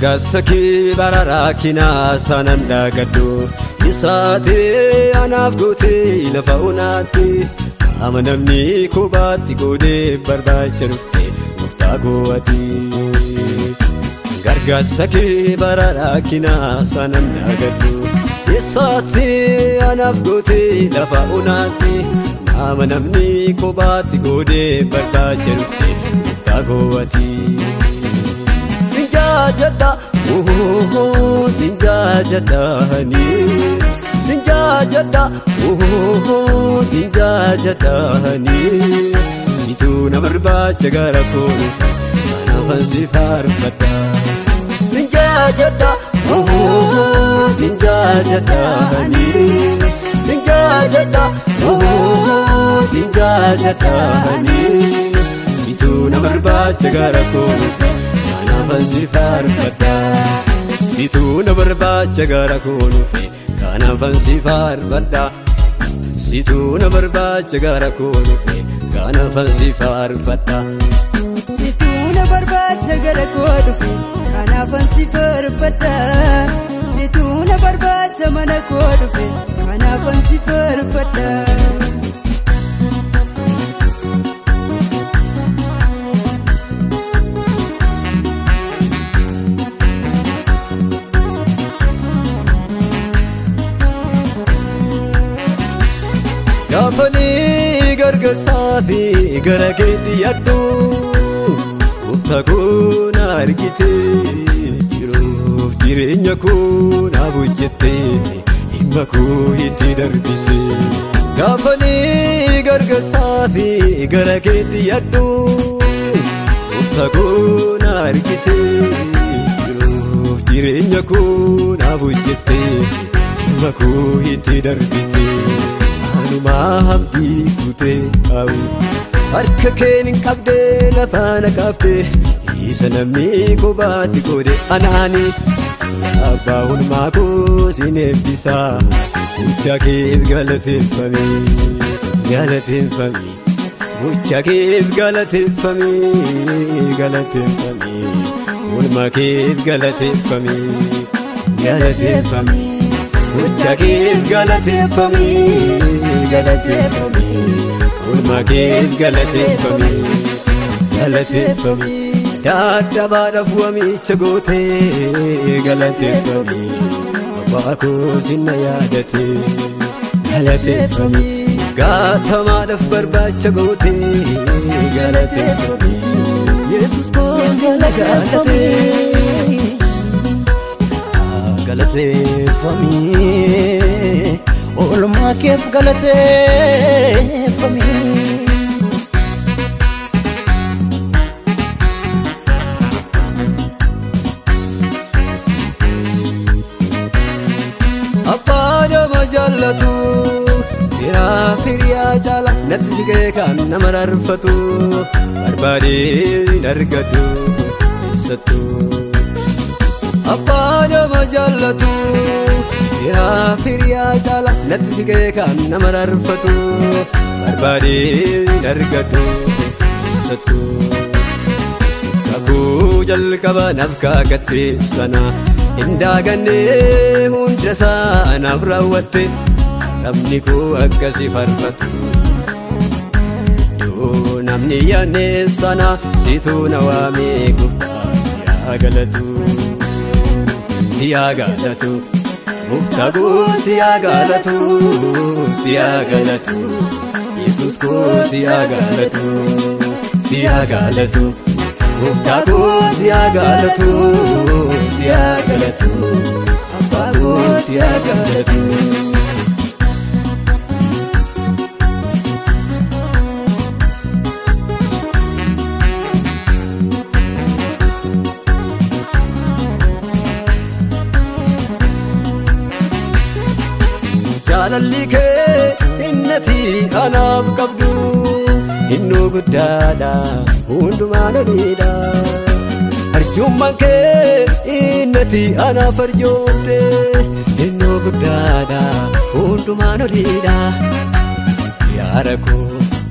gargarsaki bararakina sananda gaddu isaate anaaf goote lafa onaatti amanamni kubatti goode barbaacha dhufte muftaa gooti gargarsaki bararakina sananda gaddu isaate anaaf goote lafa onaatti amanamni kubatti goode barbaacha dhufte muftaa gooti Sinjajada, sinjajadani Sinjajada, sinjajadani Situ na barbacha gara koon Manafan si farfada Sinjajada, sinjajadani Sinjajada, sinjajadani Situ na barbacha gara koon Fansi farfada Situ na barbacha gara konufe Kana fansi farfada Situ na barbacha gara konufe Kana fansi farfada Situ na barbacha gara konufe Kana fansi farfada Situ na barbacha mana konufe Kana fansi farfada Gaafani gargarsaafi gara keetti yaaddu Gooftaa koo na argite Jiruuf jireenya koo naaf hojjette Dhimma koo itti darbite Gaafani gargarsaafi gara keetti yaaddu Gooftaa koo na argite Jiruuf jireenya koo naaf hojjette Dhimma koo itti darbite Anuma hamdi kute au harka keenin qabde lafana kafte isa namni kubatti gode anani abbaa hundumaa koo sin eebbisa mucha keef galateeffame mucha keef galateeffame hundumaa keef galateeffame Mucha keef galateeffame Hundumaa keef galateeffame Dadhabaadhaaf wamicha goote galateeffame Abbaa koo sinna yaadate galateeffame Gaatamaadhaaf barbaacha goote galateeffame Yesus koo sinna yaadate Galateeffame Oolmaa keef galateeffame Abbaa nama jaallatu Firaa firiyaa caala natti siqee kan nama rarfatu barbaadee hin argatu eessattu Abbaa nama jaallatu Firaa firiyaa caala natti siqee kan nama rarfatu barbaadee hin argatu eessattu Kakuu jalqaba naaf kaagatte sana hin daaganne hunda isaa naaf raawwatte namni koo akkasi farfatu Yoo namni yaanne sana situ na waame Gooftaa siyaa galatu Siyaa galatu Gooftaa koo siyaa galatu Yesus koo siyaa galatu Gooftaa koo siyaa galatu Abbaa koo siyaa galatu Jaalalli kee innati anaaf qabdu Innoo guddaadha hundumaa namiidha Arjummaan kee innati anaaf arjoomte Innoo guddaadha hundumaa namiidha Yaara koo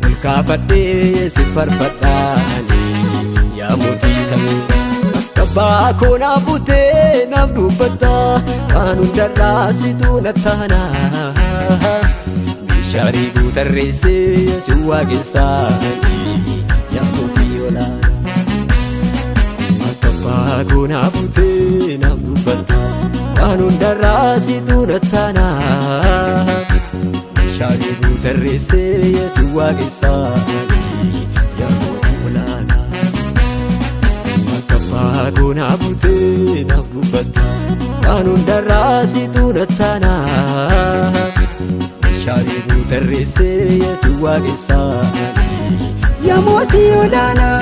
ol kaafadhee si farfadhaani Yaa mootii samii akka Abbaa koonaa butee naaf dubbata waan hundarraa situ nattaana Bishaarii guutarreessee si waaqessaanii yaa mootii olaanaa Abbaa koonaa butee naaf dubbata waan hundarraa situ nattaana Bishaarii guutarreessee si waaqessaanii yaa mootii olaanaa Agona bute naaf dubbata waan hundarraa situ nattaana Bishaarii guutarreessee si waaqessaanii yaa mootii olaanaa